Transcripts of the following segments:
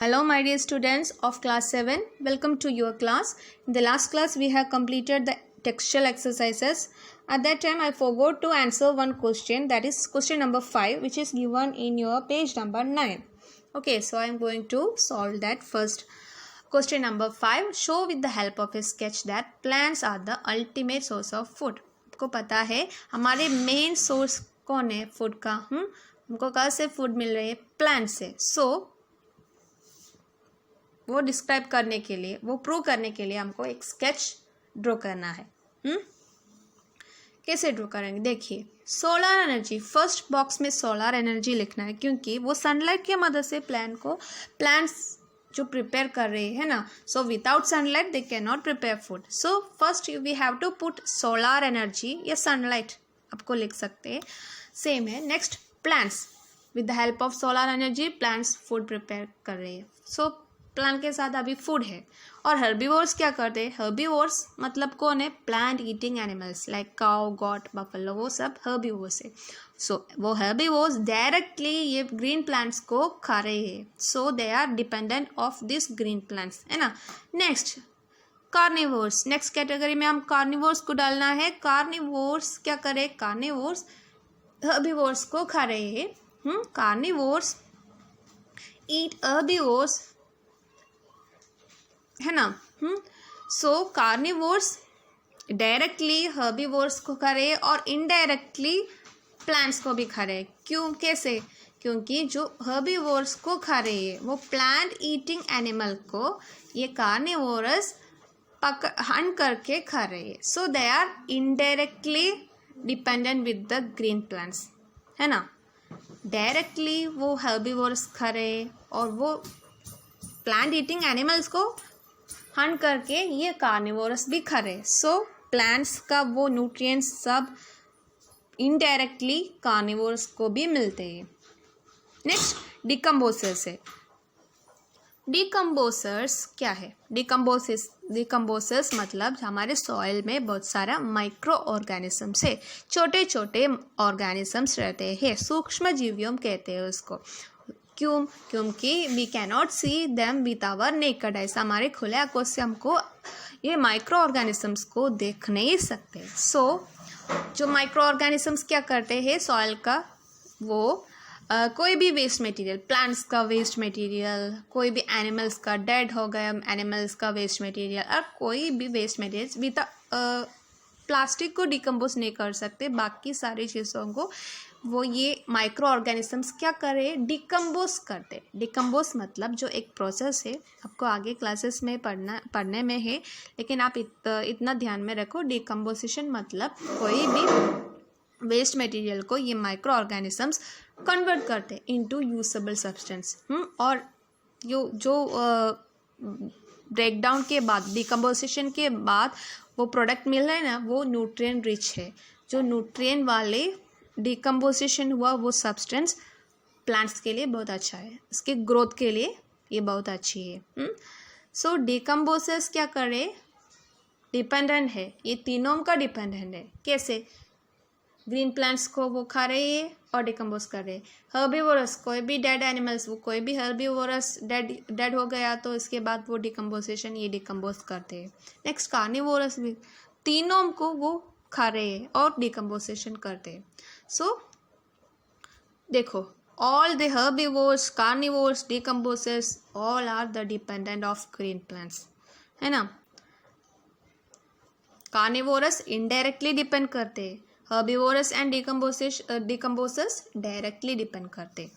Hello my dear students of class 7, welcome to your class. In the last class we have completed the textual exercises. At that time I forgot to answer one question, that is question number 5, which is given in your page number 9. Okay, so I am going to solve that first. Question number 5, show with the help of a sketch that plants are the ultimate source of food. आपको पता है हमारे main source कौन है food का? हमको कहाँ से फूड मिल रही है? प्लांट से. सो वो डिस्क्राइब करने के लिए, वो प्रूव करने के लिए हमको एक स्केच ड्रॉ करना है. कैसे ड्रॉ करेंगे? देखिए, सोलर एनर्जी, फर्स्ट बॉक्स में सोलर एनर्जी लिखना है क्योंकि वो सनलाइट की मदद से प्लांट्स जो प्रिपेयर कर रहे हैं ना, so without sunlight they can not prepare food. So first we have to put solar energy या सनलाइट आपको लिख सकते हैं, सेम है. Next plants, with the help of solar energy plants food prepare कर रहे हैं. सो प्लांट के साथ अभी फूड है. और हर्बीवोर्स क्या करते हैं? हर्बीवोर्स मतलब कौन है? Plant eating animals like cow, goat, buffalo, वो सब हर्बीवोर्स है. सो वो हर्बीवोर्स डायरेक्टली ये ग्रीन प्लांट्स को खा रहे हैं. So they are dependent of this green plants, है ना. नेक्स्ट कार्निवोर्स, नेक्स्ट कैटेगरी में हम कार्निवोर्स को डालना है. कार्निवोर्स क्या करे? कार्निवोर्स हर्बीवोर्स को खा रहे हैं. कार्निवोर्स ईट हर्बीवोर्स, है ना. सो कार्निवोर्स डायरेक्टली हर्बीवोर्स को खा रहे और इनडायरेक्टली प्लांट्स को भी खा रहे. क्यों? कैसे? क्योंकि जो हर्बीवोर्स को खा रहे हैं वो प्लांट ईटिंग एनिमल को ये कार्निवोरस हंट करके खा रहे हैं. So they are indirectly dependent with the green plants, है ना. डायरेक्टली वो हर्बीवोर्स खा रहे और वो प्लांट ईटिंग एनिमल्स को हंट करके ये कार्निवोरस भी खा रहे. सो प्लांट्स का वो न्यूट्रिएंट्स सब इनडायरेक्टली कार्निवोरस को भी मिलते हैं. नेक्स्ट डिकम्पोजर्स है. डिकम्पोजर्स क्या है? डिकम्पोजर्स मतलब हमारे सॉइल में बहुत सारा माइक्रो ऑर्गेनिजम्स है, छोटे छोटे ऑर्गेनिजम्स रहते हैं, सूक्ष्म जीवियों कहते हैं उसको. क्यों? क्योंकि we can not see them with our naked eyes, हमारे खुले आंखों से हमको ये माइक्रो ऑर्गेनिजम्स को देख नहीं सकते. सो जो माइक्रो ऑर्गेनिजम्स क्या करते हैं सॉइल का, वो कोई भी वेस्ट मटेरियल, प्लांट्स का वेस्ट मटेरियल, कोई भी एनिमल्स का डेड हो गया एनिमल्स का वेस्ट मटेरियल, और कोई भी वेस्ट मटेरियल विद प्लास्टिक को डिकम्पोज नहीं कर सकते. बाकी सारी चीज़ों को वो ये माइक्रो ऑर्गेनिजम्स क्या करे? डिकम्पोज करते. डिकम्पोज मतलब जो एक प्रोसेस है, आपको आगे क्लासेस में पढ़ने में है, लेकिन आप इतना ध्यान में रखो. डिकम्पोजिशन मतलब कोई भी वेस्ट मटेरियल को ये माइक्रो ऑर्गेनिजम्स कन्वर्ट करते इनटू यूजेबल सब्सटेंस. और जो ब्रेकडाउन के बाद, डिकम्पोजिशन के बाद वो प्रोडक्ट मिल रहा है ना, वो न्यूट्रिएंट रिच है. जो न्यूट्रिएंट वाले डिकम्पोजिशन हुआ वो सब्सटेंस प्लांट्स के लिए बहुत अच्छा है, इसके ग्रोथ के लिए ये बहुत अच्छी है. सो डिकम्पोजर्स क्या करे? डिपेंडेंट है, ये तीनों का डिपेंडेंट है. कैसे? ग्रीन प्लांट्स को वो खा रहे हैं और डिकम्पोज कर रहे हैं. हर्बीवोरस, कोई भी डेड एनिमल्स, वो कोई भी हर्बीवोरस डेड हो गया तो इसके बाद वो डिकम्पोजिशन ये डिकम्पोज करते हैं. नेक्स्ट कार्निवोरस भी, तीनों को वो खा रहे हैं और डिकम्पोजिशन करते हैं. सो देखो, all the herbivores, carnivores, decomposers, all are the dependent of green plants, है ना. कार्निवोरस इनडायरेक्टली डिपेंड करते हैं, herbivores and decomposers directly depend करते.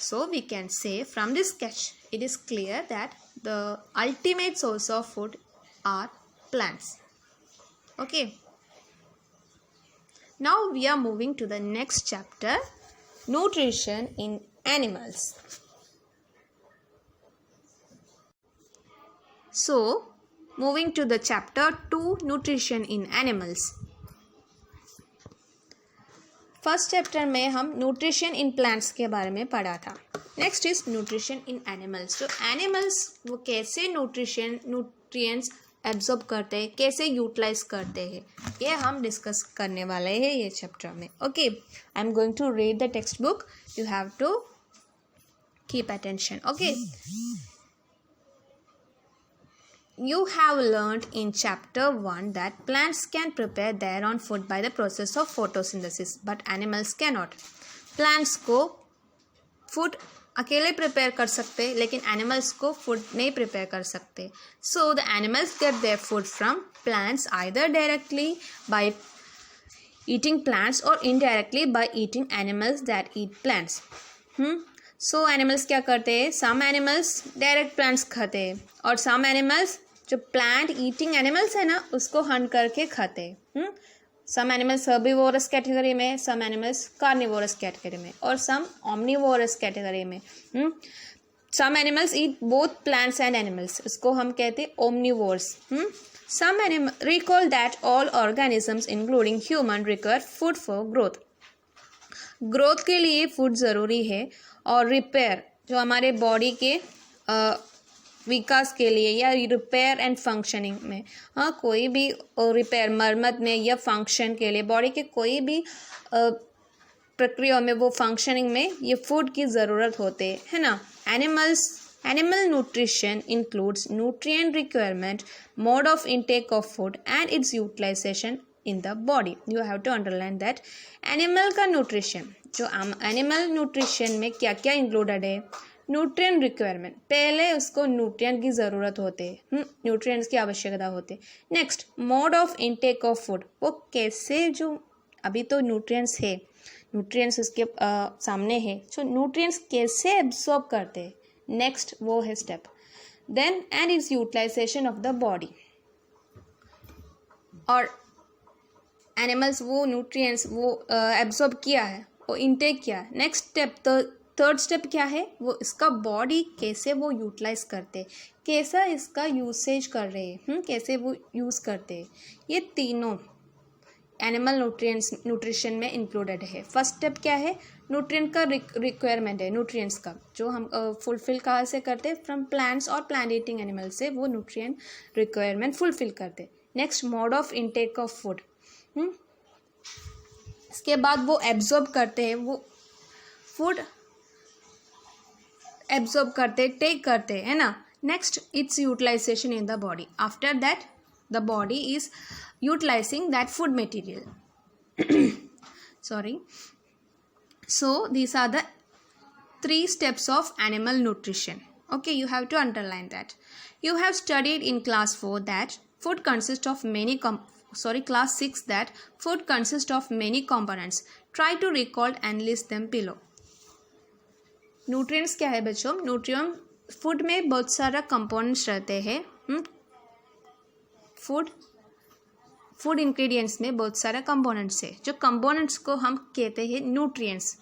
So we can say from this sketch it is clear that the ultimate source of food are plants. Okay. Now we are moving to the next chapter, nutrition in animals. So moving to the chapter 2, nutrition in animals. First chapter में हम nutrition in plants के बारे में पढ़ा था. Next is nutrition in animals. जो animals वो कैसे न्यूट्रिएंट्स एब्जॉर्ब करते हैं, कैसे यूटिलाइज करते हैं, ये हम डिस्कस करने वाले हैं ये चैप्टर में. Okay, I am going to read the textbook. You have to Keep attention. Okay. You have learned in chapter 1 that plants can prepare their own food by the process of photosynthesis, but animals cannot. Plants को food अकेले prepare कर सकते, लेकिन animals को food नहीं prepare कर सकते. So the animals get their food from plants either directly by eating plants और indirectly by eating animals that eat plants. So animals क्या करते हैं, सम एनिमल्स डायरेक्ट प्लांट्स खाते हैं और सम एनिमल्स जो प्लांट ईटिंग एनिमल्स है ना उसको हंट करके खाते हैं. सम एनिमल्स हर्बीवोरस कैटेगरी में, सम एनिमल्स कार्निवोरस कैटेगरी में और सम ऑमनीवोरस कैटेगरी में. Some animals eat both plants and animals, इसको हम कहते हैं omnivores. Some animal recall that all organisms including human require food for growth. Growth के लिए फूड ज़रूरी है और रिपेयर जो हमारे बॉडी के विकास के लिए या रिपेयर एंड फंक्शनिंग में, कोई भी रिपेयर मरम्मत में या फंक्शन के लिए बॉडी के कोई भी प्रक्रिया में वो फंक्शनिंग में ये फूड की ज़रूरत होते है ना. Animal nutrition includes nutrient requirement, mode of intake of food and its utilization in the body. You have to underline that animal का न्यूट्रिशन, जो एनिमल न्यूट्रिशन में क्या क्या इंक्लूडेड है. न्यूट्रिएंट रिक्वायरमेंट, पहले उसको न्यूट्रिएंट की ज़रूरत होते है, न्यूट्रिएंट्स की आवश्यकता होती है. Next mode of intake of food, वो कैसे, जो अभी तो न्यूट्रिएंट्स है, न्यूट्रिएंट्स उसके सामने है, जो न्यूट्रिएंट्स कैसे एब्सॉर्ब करते हैं, नेक्स्ट वो है step. Then and its utilization of the body. और एनिमल्स वो न्यूट्रिएंट्स वो एब्सॉर्ब किया है, वो इनटेक किया है. नेक्स्ट स्टेप, तो थर्ड स्टेप क्या है, वो इसका बॉडी कैसे वो यूटिलाइज करते, कैसा इसका यूसेज कर रहे हैं, कैसे वो यूज़ करते हैं. ये तीनों एनिमल न्यूट्रिशन में इंक्लूडेड है. फर्स्ट स्टेप क्या है, न्यूट्रिएंट का रिक्वायरमेंट है, न्यूट्रिएंट्स का जो हम फुलफिल कहाँ से करते हैं, फ्रॉम प्लांट्स और प्लांट ईटिंग एनिमल से वो न्यूट्रिएंट रिक्वायरमेंट फुलफिल करते हैं. Next mode of intake of food, इसके बाद वो एब्जॉर्ब करते हैं, वो फूड एब्जॉर्ब करते, टेक करते है ना. Next its utilization in the body. After that the body is utilizing that food material. Sorry. So these are the 3 steps of animal nutrition. Okay, you have to underline that. You have studied in class 4 that food consists of many class 6 that food consists of many components. Try to recall and list them below. Nutrients क्या है बच्चों, nutrient food में बहुत सारा components रहते हैं. Food ingredients में बहुत सारा कंपोनेंट्स है, जो कंपोनेंट्स को हम कहते हैं न्यूट्रिएंट्स.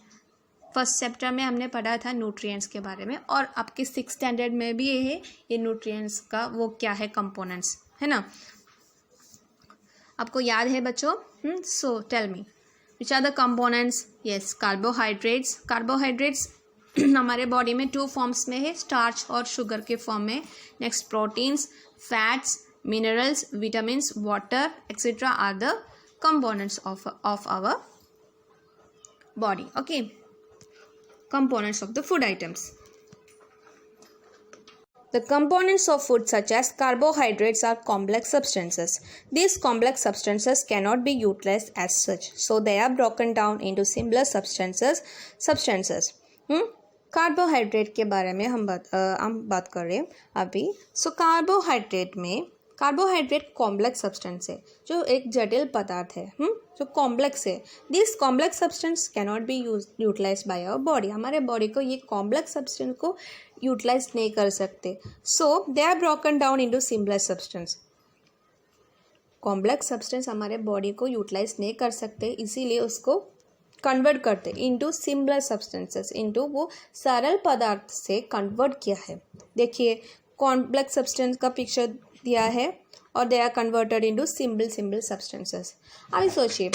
फर्स्ट चैप्टर में हमने पढ़ा था न्यूट्रिएंट्स के बारे में, और आपके 6th स्टैंडर्ड में भी ये न्यूट्रिएंट्स का वो क्या है, कंपोनेंट्स है ना. आपको याद है बच्चों. So tell me which are the components. Yes, carbohydrates हमारे बॉडी में 2 फॉर्म्स में है, स्टार्च और शुगर के फॉर्म में. Next proteins, fats, minerals, vitamins, water etcetera are the components of our body. Okay, components of the food items. The components of food such as carbohydrates are complex substances. These complex substances cannot be utilized as such, so they are broken down into simpler substances. Carbohydrate के बारे में हम बात कर रहे हैं अभी. So carbohydrate complex substance है, जो एक जटिल पदार्थ है, जो कॉम्प्लेक्स है. This complex substance cannot be utilise by our body. हमारे बॉडी को ये कॉम्प्लेक्स सब्सटेंस को यूटिलाइज नहीं कर सकते. So they are broken down into simpler substance. Complex substance हमारे बॉडी को यूटिलाइज नहीं कर सकते, इसीलिए उसको कन्वर्ट करते इनटू सिंपलर सब्सटेंसेस, इनटू वो सरल पदार्थ से कन्वर्ट किया है. देखिए कॉम्प्लेक्स सब्सटेंस का पिक्चर दिया है और they are converted into simple substances. अभी सोचिए,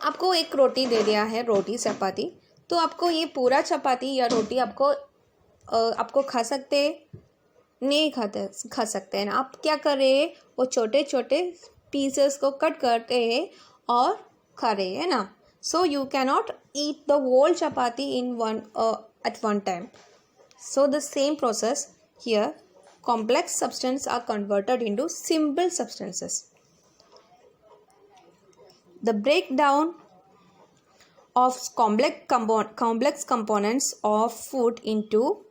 आपको एक रोटी दे दिया है, रोटी चपाती, तो आपको ये पूरा चपाती या रोटी आपको खा सकते नहीं खा सकते हैं ना. आप क्या कर रहे हैं, वो छोटे छोटे पीसेस को कट करते हैं और खा रहे हैं ना. So you cannot eat the whole chapati in one at one time. So the same process here, complex substances are converted into simple substances. The breakdown of complex components of food into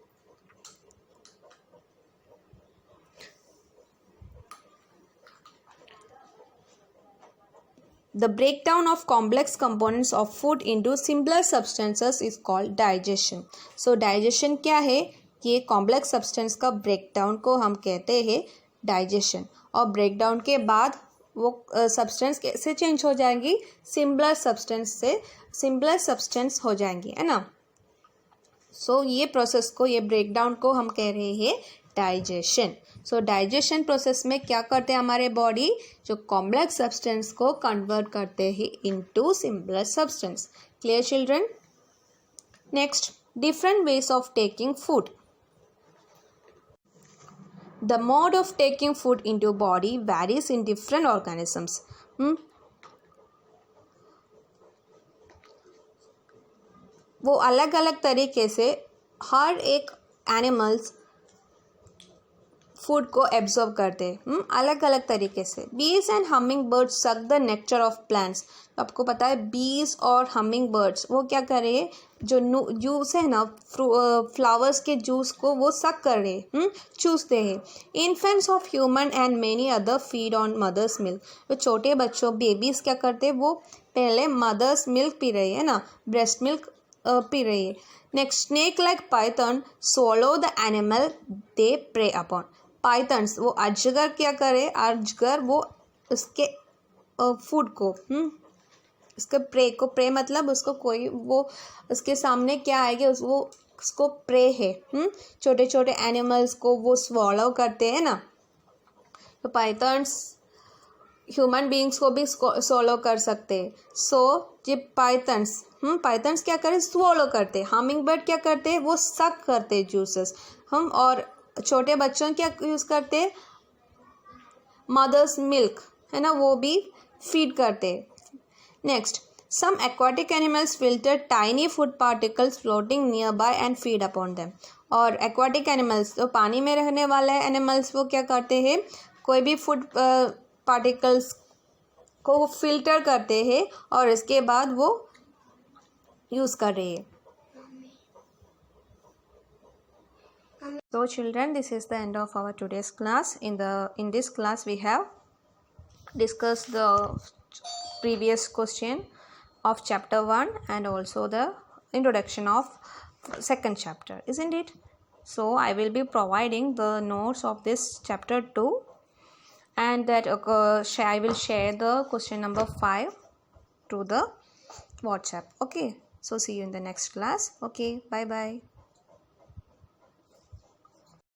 simpler substances is called digestion. So digestion क्या है? ये complex substance का breakdown को हम कहते हैं digestion. और breakdown के बाद वो substance कैसे change हो जाएंगी? simpler substance से simpler substance हो जाएंगी, है ना? So ये process को, ये breakdown को हम कह रहे हैं digestion. सो डाइजेशन प्रोसेस में क्या करते हैं हमारे बॉडी? जो कॉम्प्लेक्स सब्सटेंस को कन्वर्ट करते हैं into simpler substance. Clear children? Next, different ways of taking food. The mode of taking food into body varies in different organisms. वो अलग अलग तरीके से हर एक एनिमल्स फूड को एब्जॉर्ब करते हैं अलग अलग तरीके से. बीज and humming birds suck the nectar of plants. आपको पता है बीज और हमिंग बर्ड्स वो क्या कर रहे हैं? जो जूस है ना फ्लावर्स के जूस को वो सक कर रहे हैं, चूसते हैं. Infants of human and many other feed on mother's milk. तो छोटे बच्चों बेबीज क्या करते हैं? वो पहले मदर्स मिल्क पी रही है ना, ब्रेस्ट मिल्क पी रही है. Next, snake like python swallow the animal they prey upon. Pythons वो अजगर क्या करे? अजगर वो उसके फूड को उसके प्रे मतलब उसको कोई वो उसके सामने क्या आएगा वो उसको प्रे है. छोटे छोटे एनिमल्स को वो स्वॉलो करते हैं ना. तो पाइथन्स ह्यूमन बीइंग्स को भी स्वॉलो कर सकते हैं. सो ये पाइथन्स क्या करे? स्वॉलो करते. हमिंग बर्ड क्या करते हैं? वो सक करते जूसेस. और छोटे बच्चों क्या यूज़ करते हैं? मदर्स मिल्क है ना, वो भी फीड करते. Next, some aquatic animals filter tiny food particles floating nearby and feed upon them. और एक्वाटिक एनिमल्स तो पानी में रहने वाले एनिमल्स वो क्या करते हैं? कोई भी फूड पार्टिकल्स को वो फिल्टर करते हैं और इसके बाद वो यूज़ कर रहे हैं. So children, this is the end of our today's class. In this class we have discussed the previous question of chapter 1 and also the introduction of second chapter, isn't it? So I will be providing the notes of this chapter 2 and that I will share the question number 5 to the WhatsApp. Okay, so see you in the next class. Okay, bye bye.